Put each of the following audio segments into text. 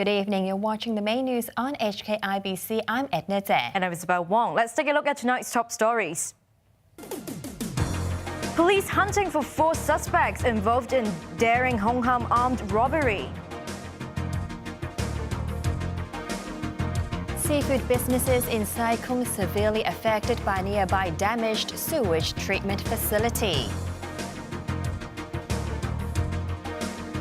Good evening. You're watching the main news on HKIBC. I'm Edna. And I'm Isabel Wong. Let's take a look at tonight's top stories. Police hunting for 4 suspects involved in daring Hong Kong armed robbery. Seafood businesses in Sai Kung severely affected by nearby damaged sewage treatment facility.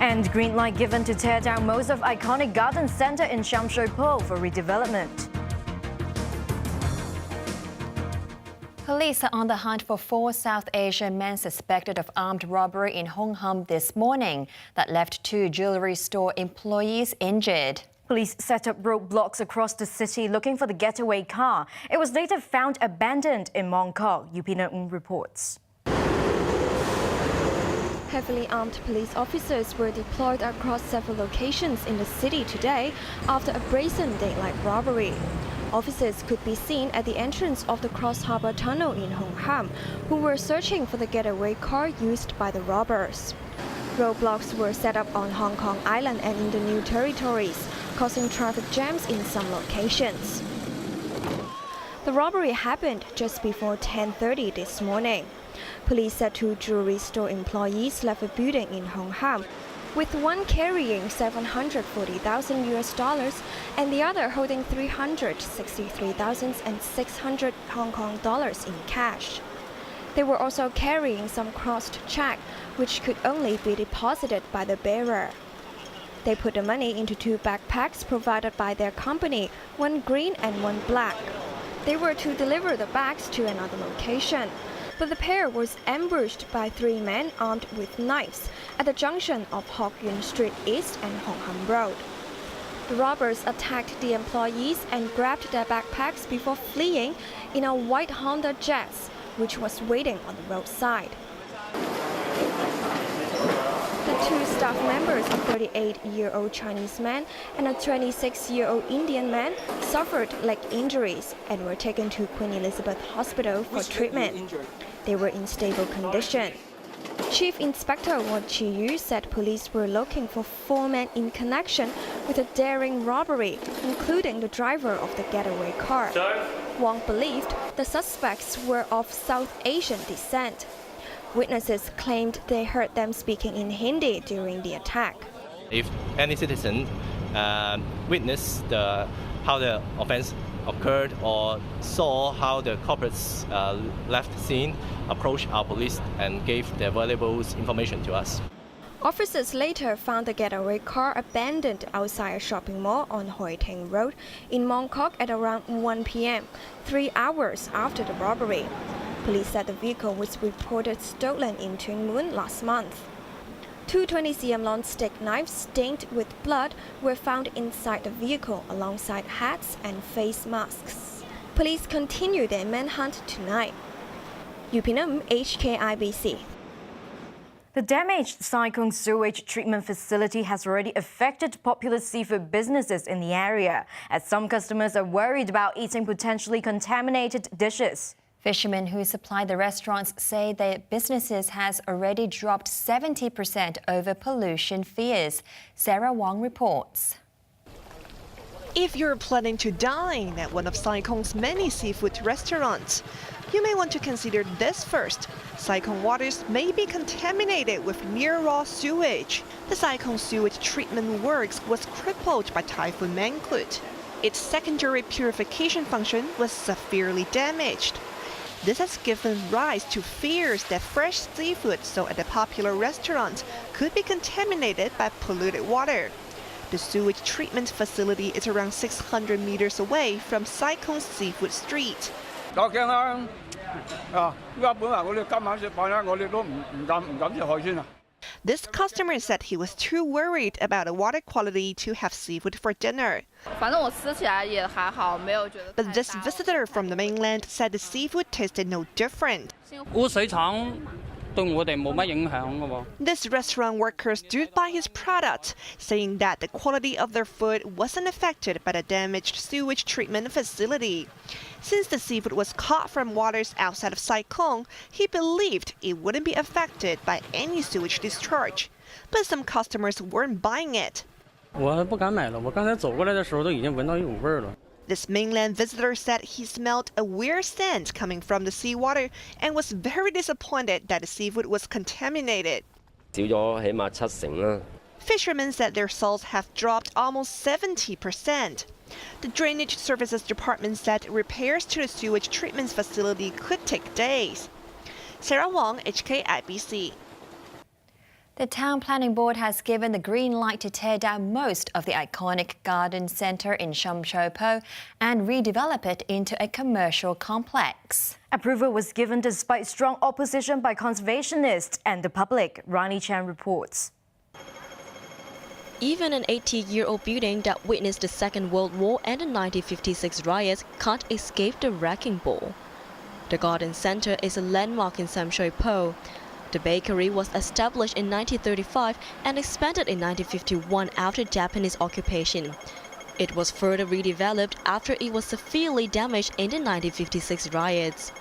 And green light given to tear down most of iconic garden centre in Sham Shui Po for redevelopment. Police are on the hunt for 4 South Asian men suspected of armed robbery in Hong Kong this morning that left 2 jewellery store employees injured. Police set up roadblocks across the city looking for the getaway car. It was later found abandoned in Wong reports. Heavily armed police officers were deployed across several locations in the city today after a brazen daylight robbery. Officers could be seen at the entrance of the Cross Harbour Tunnel in Hong Kong, who were searching for the getaway car used by the robbers. Roadblocks were set up on Hong Kong Island and in the New Territories, causing traffic jams in some locations. The robbery happened just before 10:30 this morning. Police said 2 jewelry store employees left a building in Hong Kong, with one carrying $740,000 and the other holding $363,600 Hong Kong dollars in cash. They were also carrying some crossed check, which could only be deposited by the bearer. They put the money into 2 backpacks provided by their company, one green and one black. They were to deliver the bags to another location, but the pair was ambushed by 3 men armed with knives at the junction of Hock Yuen Street East and Hong Kong Road. The robbers attacked the employees and grabbed their backpacks before fleeing in a white Honda Jazz, which was waiting on the roadside. The 2 staff members, a 38-year-old Chinese man and a 26-year-old Indian man, suffered leg injuries and were taken to Queen Elizabeth Hospital for treatment. They were in stable condition. Chief Inspector Wong Chi-yu said police were looking for 4 men in connection with a daring robbery, including the driver of the getaway car. Wong believed the suspects were of South Asian descent. Witnesses claimed they heard them speaking in Hindi during the attack. If any citizen witnessed how the offense occurred or saw how the culprits left the scene, approached our police and gave their valuable information to us. Officers later found the getaway car abandoned outside a shopping mall on Hoi Ting Road in Mong Kok at around 1 p.m., 3 hours after the robbery. Police said the vehicle was reported stolen in Tuen Mun last month. 2 20 cm long stick knives stained with blood were found inside the vehicle alongside hats and face masks. Police continue their manhunt tonight. Upinum, HKIBC. The damaged Sai Kung sewage treatment facility has already affected popular seafood businesses in the area, as some customers are worried about eating potentially contaminated dishes. Fishermen who supply the restaurants say their businesses has already dropped 70% over pollution fears. Sarah Wong reports. If you're planning to dine at one of Sai Kung's many seafood restaurants, you may want to consider this first. Sai Kung waters may be contaminated with near-raw sewage. The Sai Kung sewage treatment works was crippled by Typhoon Mangkhut. Its secondary purification function was severely damaged. This has given rise to fears that fresh seafood sold at the popular restaurant could be contaminated by polluted water. The sewage treatment facility is around 600 meters away from Sai Kung's Seafood Street. This customer said he was too worried about the water quality to have seafood for dinner. But this visitor from the mainland said the seafood tasted no different. This restaurant worker stood by his product, saying that the quality of their food wasn't affected by the damaged sewage treatment facility. Since the seafood was caught from waters outside of Sai Kung, he believed it wouldn't be affected by any sewage discharge. But some customers weren't buying it. 我还不敢买了，我刚才走过来的时候都已经闻到一股味儿了。 This mainland visitor said he smelled a weird scent coming from the seawater and was very disappointed that the seafood was contaminated. 少咗起碼70%啦。 Fishermen said their salts have dropped almost 70%. The Drainage Services Department said repairs to the sewage treatment facility could take days. Sarah Wong, HKIBC. The Town Planning Board has given the green light to tear down most of the iconic garden centre in Sham Shui Po and redevelop it into a commercial complex. Approval was given despite strong opposition by conservationists and the public, Rani Chan reports. Even an 80-year-old building that witnessed the Second World War and the 1956 riots can't escape the wrecking ball. The garden centre is a landmark in Sham Shui Po. The bakery was established in 1935 and expanded in 1951 after Japanese occupation. It was further redeveloped after it was severely damaged in the 1956 riots.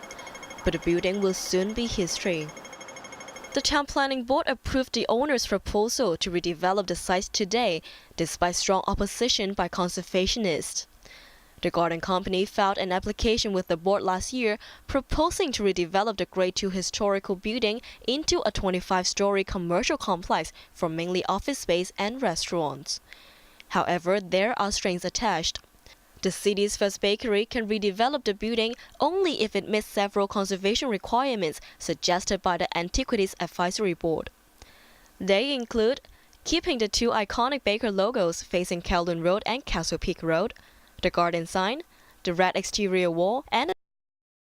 But the building will soon be history. The Town Planning Board approved the owner's proposal to redevelop the site today, despite strong opposition by conservationists. The garden company filed an application with the board last year, proposing to redevelop the Grade 2 historical building into a 25-story commercial complex for mainly office space and restaurants. However, there are strings attached. The city's first bakery can redevelop the building only if it meets several conservation requirements suggested by the Antiquities Advisory Board. They include keeping the two iconic baker logos facing Kowloon Road and Castle Peak Road, the garden sign, the red exterior wall, and